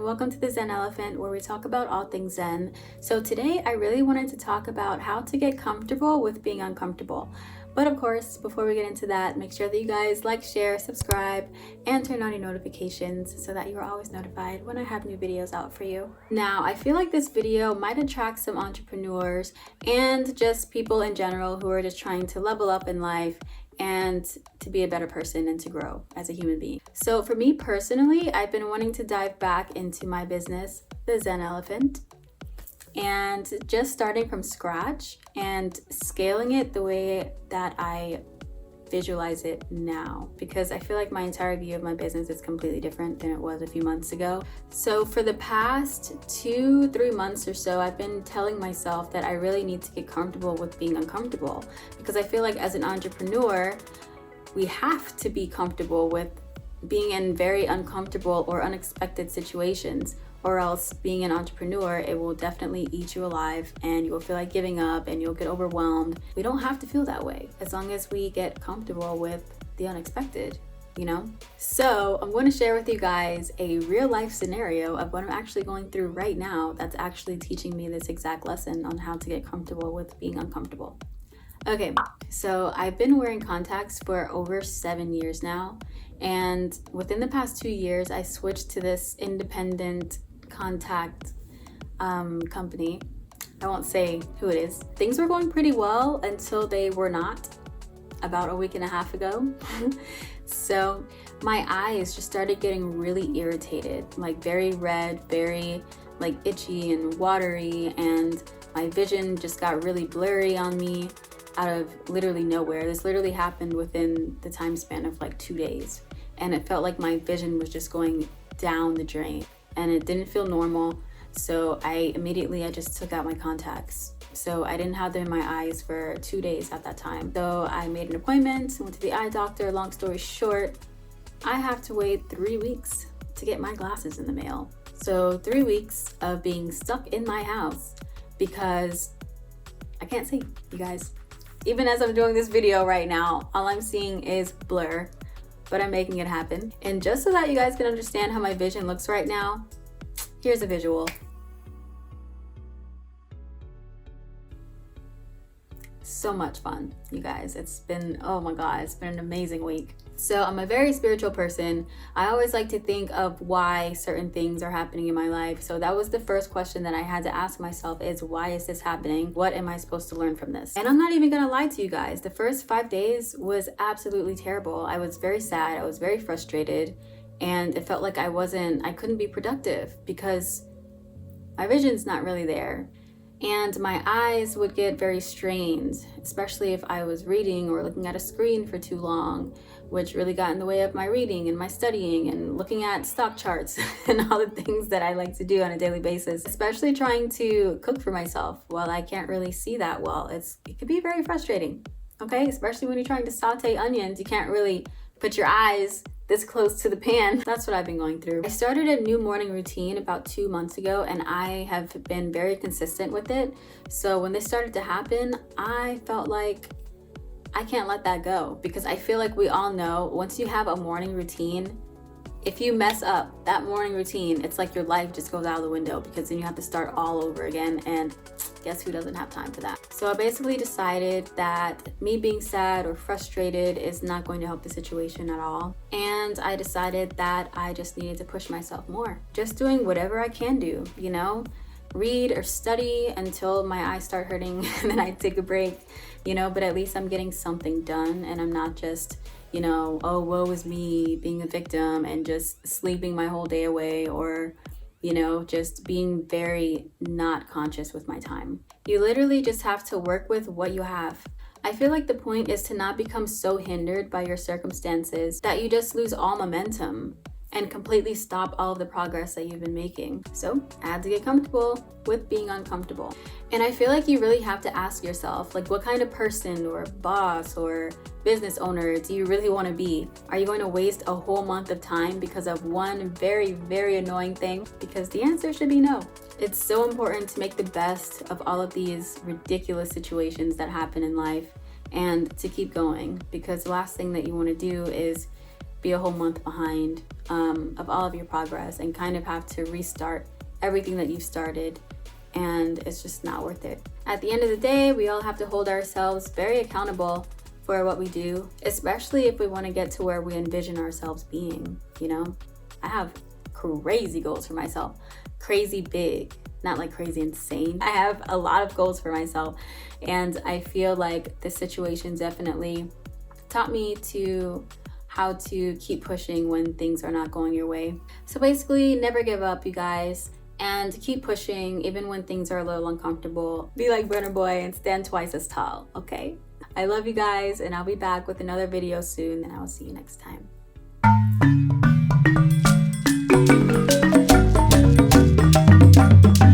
welcome to the Zen Elephant, where we talk about all things Zen. So today I really wanted to talk about how to get comfortable with being uncomfortable. But of course, before we get into that, make sure that you guys like, share, subscribe, and turn on your notifications so that you're always notified when I have new videos out for you. Now, I feel like this video might attract some entrepreneurs and just people in general who are just trying to level up in life and to be a better person and to grow as a human being. So for me personally, I've been wanting to dive back into my business, the Zen Elephant, and just starting from scratch and scaling it the way that I visualize it now, because I feel like my entire view of my business is completely different than it was a few months ago. So for the past 2-3 months or so, I've been telling myself that I really need to get comfortable with being uncomfortable, because I feel like as an entrepreneur, we have to be comfortable with being in very uncomfortable or unexpected situations, or else being an entrepreneur, it will definitely eat you alive and you will feel like giving up and you'll get overwhelmed. We don't have to feel that way as long as we get comfortable with the unexpected, you know? So I'm going to share with you guys a real life scenario of what I'm actually going through right now that's actually teaching me this exact lesson on how to get comfortable with being uncomfortable. Okay, so I've been wearing contacts for over 7 years now, and within the past 2 years, I switched to this independent contact company. I won't say who it is. Things were going pretty well until they were not, about a week and a half ago. So my eyes just started getting really irritated, like very red, very like itchy and watery, and my vision just got really blurry on me out of literally nowhere. This literally happened within the time span of like 2 days, and it felt like my vision was just going down the drain and it didn't feel normal. So I just took out my contacts. So I didn't have them in my eyes for 2 days at that time. So I made an appointment, went to the eye doctor. Long story short, I have to wait 3 weeks to get my glasses in the mail. So 3 weeks of being stuck in my house because I can't see, you guys. Even as I'm doing this video right now, all I'm seeing is blur, but I'm making it happen. And just so that you guys can understand how my vision looks right now, here's a visual. So much fun, you guys. It's been, oh my God, it's been an amazing week. So I'm a very spiritual person. I always like to think of why certain things are happening in my life. So that was the first question that I had to ask myself is, why is this happening? What am I supposed to learn from this? And I'm not even gonna lie to you guys. The first 5 days was absolutely terrible. I was very sad. I was very frustrated. And it felt like I couldn't be productive because my vision's not really there. And my eyes would get very strained, especially if I was reading or looking at a screen for too long, which really got in the way of my reading and my studying and looking at stock charts and all the things that I like to do on a daily basis, especially trying to cook for myself while I can't really see that well. It can be very frustrating, okay? Especially when you're trying to saute onions, you can't really put your eyes this close to the pan. That's what I've been going through. I started a new morning routine about 2 months ago, and I have been very consistent with it. So when this started to happen, I felt like I can't let that go, because I feel like we all know once you have a morning routine, if you mess up that morning routine, it's like your life just goes out of the window, because then you have to start all over again, and guess who doesn't have time for that? So I basically decided that me being sad or frustrated is not going to help the situation at all. And I decided that I just needed to push myself more. Just doing whatever I can do, you know? Read or study until my eyes start hurting and then I take a break, you know? But at least I'm getting something done and I'm not just, you know, oh, woe is me, being a victim and just sleeping my whole day away, or you know, just being very not conscious with my time. You literally just have to work with what you have. I feel like the point is to not become so hindered by your circumstances that you just lose all momentum and completely stop all of the progress that you've been making. So I had to get comfortable with being uncomfortable. And I feel like you really have to ask yourself, like, what kind of person or boss or business owner do you really want to be? Are you going to waste a whole month of time because of one very, very annoying thing? Because the answer should be no. It's so important to make the best of all of these ridiculous situations that happen in life and to keep going, because the last thing that you want to do is be a whole month behind of all of your progress and kind of have to restart everything that you've started, and it's just not worth it. At the end of the day, we all have to hold ourselves very accountable for what we do, especially if we want to get to where we envision ourselves being. I have crazy goals for myself, crazy big, not like crazy insane. I have a lot of goals for myself, and I feel like this situation definitely taught me how to keep pushing when things are not going your way. So basically, never give up, you guys, and keep pushing even when things are a little uncomfortable. Be like Burna Boy and stand twice as tall, okay? I love you guys, and I'll be back with another video soon, and I will see you next time.